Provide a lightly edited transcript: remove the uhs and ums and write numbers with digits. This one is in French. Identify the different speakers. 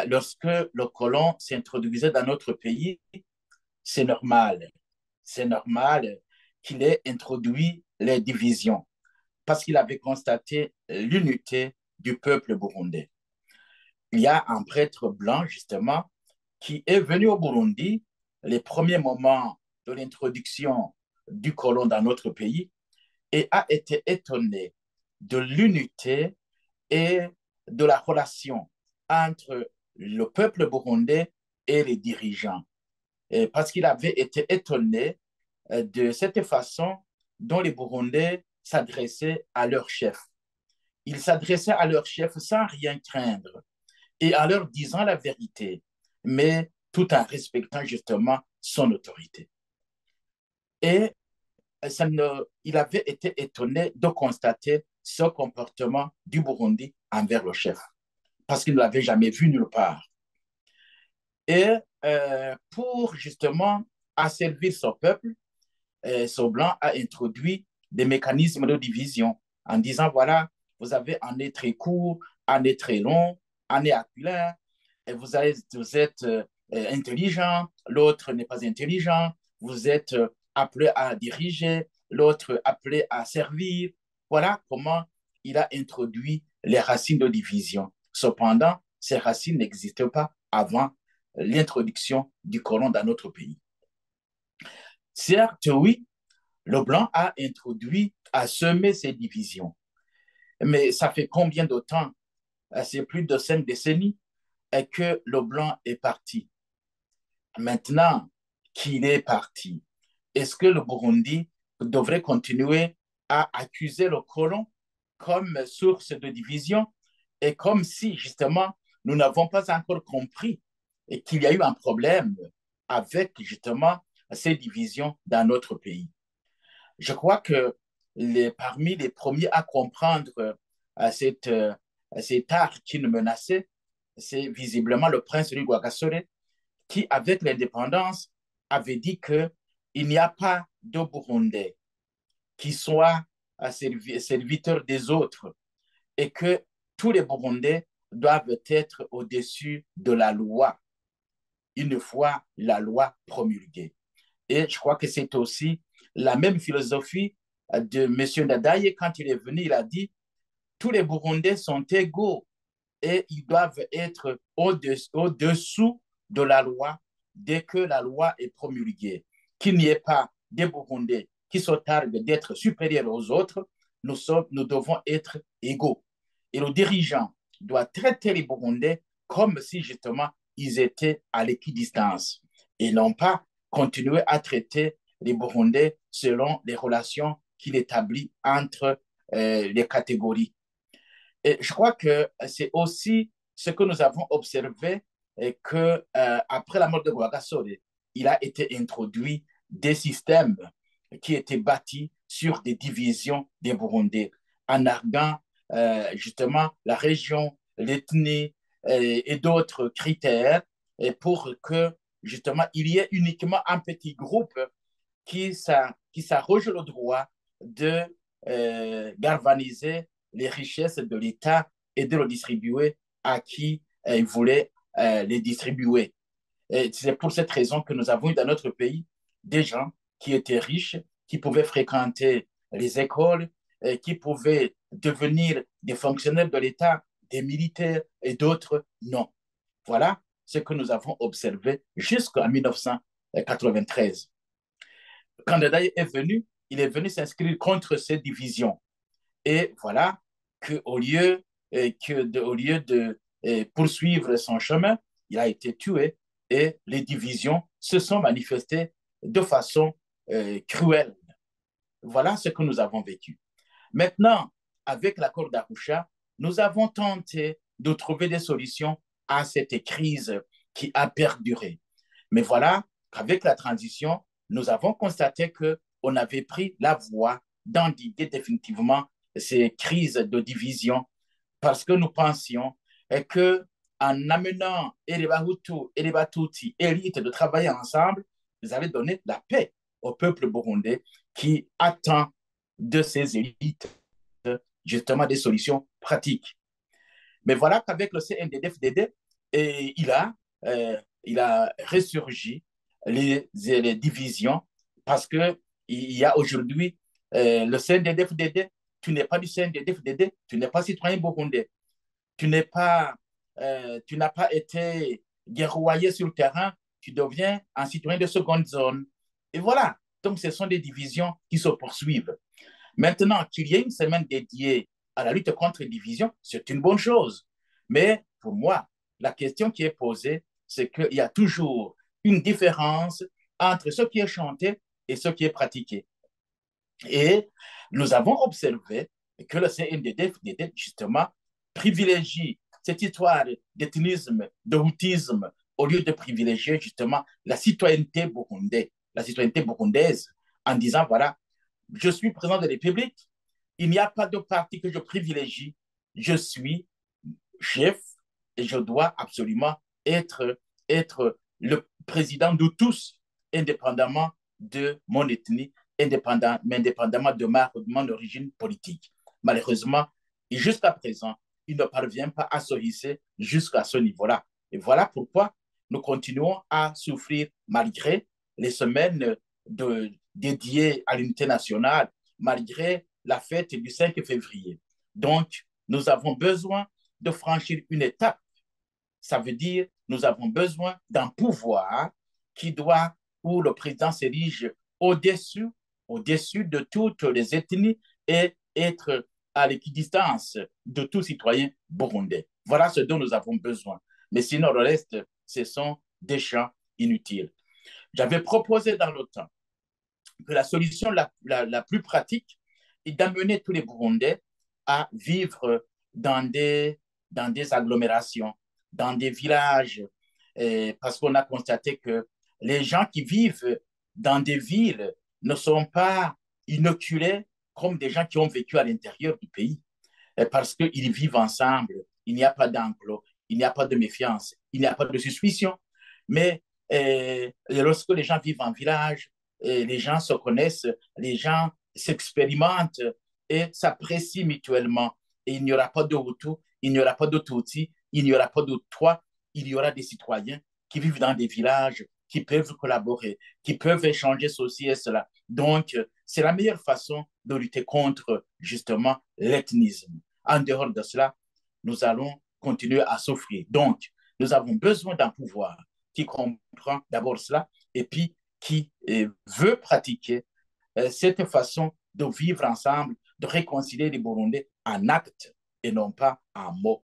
Speaker 1: lorsque le colon s'introduisait dans notre pays, c'est normal. C'est normal qu'il ait introduit les divisions parce qu'il avait constaté l'unité du peuple burundais. Il y a un prêtre blanc, justement, qui est venu au Burundi les premiers moments de l'introduction du colon dans notre pays et a été étonné de l'unité et de la relation entre le peuple burundais et les dirigeants. Et parce qu'il avait été étonné de cette façon dont les Burundais s'adressaient à leur chef. Ils s'adressaient à leur chef sans rien craindre et en leur disant la vérité, mais tout en respectant justement son autorité. Et il avait été étonné de constater ce comportement du Burundi envers le chef, parce qu'il ne l'avait jamais vu nulle part. Et pour justement asservir son peuple, ce blanc a introduit des mécanismes de division en disant, voilà, vous avez un nez très court, un nez très long, un nez aquilaire, et vous êtes intelligent, l'autre n'est pas intelligent, vous êtes appelé à diriger, l'autre appelé à servir. Voilà comment il a introduit les racines de division. Cependant, ces racines n'existaient pas avant l'introduction du colon dans notre pays. Certes, oui, le blanc a introduit, a semé ces divisions. Mais ça fait combien de temps? C'est plus de 5 décennies que le blanc est parti. Maintenant qu'il est parti, est-ce que le Burundi devrait continuer à accuser le colon comme source de division et comme si justement nous n'avons pas encore compris qu'il y a eu un problème avec justement ces divisions dans notre pays? Je crois que parmi les premiers à comprendre cet art qui nous menaçait, c'est visiblement le prince Louis Rwagasore qui, avec l'indépendance, avait dit qu'il n'y a pas de Burundais qui soit serviteur des autres et que tous les Burundais doivent être au-dessus de la loi une fois la loi promulguée. Et je crois que c'est aussi la même philosophie de M. Ndadaye. Quand il est venu, il a dit tous les Burundais sont égaux et ils doivent être au-dessous de la loi dès que la loi est promulguée. Qu'il n'y ait pas des Burundais qui se targuent d'être supérieurs aux autres, nous devons être égaux. Et le dirigeant doit traiter les Burundais comme si justement ils étaient à l'équidistance et non pas continuer à traiter les Burundais selon les relations qu'il établit entre les catégories. Et je crois que c'est aussi ce que nous avons observé et que après la mort de Rwagasore, il a été introduit des systèmes qui étaient bâtis sur des divisions des Burundais, en arguant justement la région, l'ethnie et d'autres critères et pour que justement il y ait uniquement un petit groupe qui s'arroge le droit de galvaniser les richesses de l'État et de le distribuer à qui il voulait les distribuer. Et c'est pour cette raison que nous avons eu dans notre pays des gens qui étaient riches, qui pouvaient fréquenter les écoles, qui pouvaient devenir des fonctionnaires de l'État, des militaires et d'autres non. Voilà ce que nous avons observé jusqu'en 1993. Quand Dadaï est venu, il est venu s'inscrire contre ces divisions. Et voilà qu'au lieu, au lieu de poursuivre son chemin, il a été tué et les divisions se sont manifestées de façon cruelle. Voilà ce que nous avons vécu. Maintenant, avec l'accord d'Arusha, nous avons tenté de trouver des solutions à cette crise qui a perduré. Mais voilà qu'avec la transition, nous avons constaté qu'on avait pris la voie d'endiguer définitivement ces crises de division parce que nous pensions que en amenant les Bahutu et les Batuti élites de travailler ensemble, vous allez donner la paix au peuple burundais qui attend de ces élites justement des solutions pratiques. Mais voilà qu'avec le CNDD-FDD, Et il a ressurgi les divisions parce qu'il y a aujourd'hui le CNDD-FDD. Tu n'es pas du CNDD-FDD, tu n'es pas citoyen burundais, tu n'as pas été guerroyé sur le terrain, tu deviens un citoyen de seconde zone. Et voilà. Donc, ce sont des divisions qui se poursuivent. Maintenant, qu'il y ait une semaine dédiée à la lutte contre les divisions, c'est une bonne chose. Mais pour moi, la question qui est posée, c'est qu'il y a toujours une différence entre ce qui est chanté et ce qui est pratiqué. Et nous avons observé que le CNDD, justement, privilégie cette histoire d'ethnisme, de houtisme, au lieu de privilégier justement la citoyenneté burundaise, en disant, voilà, je suis président de la République, il n'y a pas de parti que je privilégie, je suis chef et je dois absolument être le président de tous, indépendamment de mon ethnie, indépendamment de mon origine politique. Malheureusement, et jusqu'à présent, il ne parvient pas à se hisser jusqu'à ce niveau-là. Et voilà pourquoi nous continuons à souffrir malgré les semaines dédiées à l'unité nationale, malgré la fête du 5 février. Donc, nous avons besoin de franchir une étape. Ça veut dire nous avons besoin d'un pouvoir qui doit, où le président s'érige au-dessus, au-dessus de toutes les ethnies et être à l'équidistance de tout citoyen burundais. Voilà ce dont nous avons besoin. Mais sinon, le reste, ce sont des champs inutiles. J'avais proposé dans le temps que la solution la plus pratique est d'amener tous les Burundais à vivre dans des agglomérations, dans des villages, parce qu'on a constaté que les gens qui vivent dans des villes ne sont pas inoculés comme des gens qui ont vécu à l'intérieur du pays, parce qu'ils vivent ensemble, il n'y a pas d'enclos, il n'y a pas de méfiance, il n'y a pas de suspicion. Mais lorsque les gens vivent en village, les gens se connaissent, les gens s'expérimentent et s'apprécient mutuellement. Et il n'y aura pas de Hutu, il n'y aura pas de Tutsi, il n'y aura pas de toi, il y aura des citoyens qui vivent dans des villages, qui peuvent collaborer, qui peuvent échanger ceci et cela. Donc, c'est la meilleure façon de lutter contre justement l'ethnisme. En dehors de cela, nous allons continuer à souffrir. Donc, nous avons besoin d'un pouvoir qui comprend d'abord cela et puis qui veut pratiquer cette façon de vivre ensemble, de réconcilier les Burundais en actes et non pas en mots.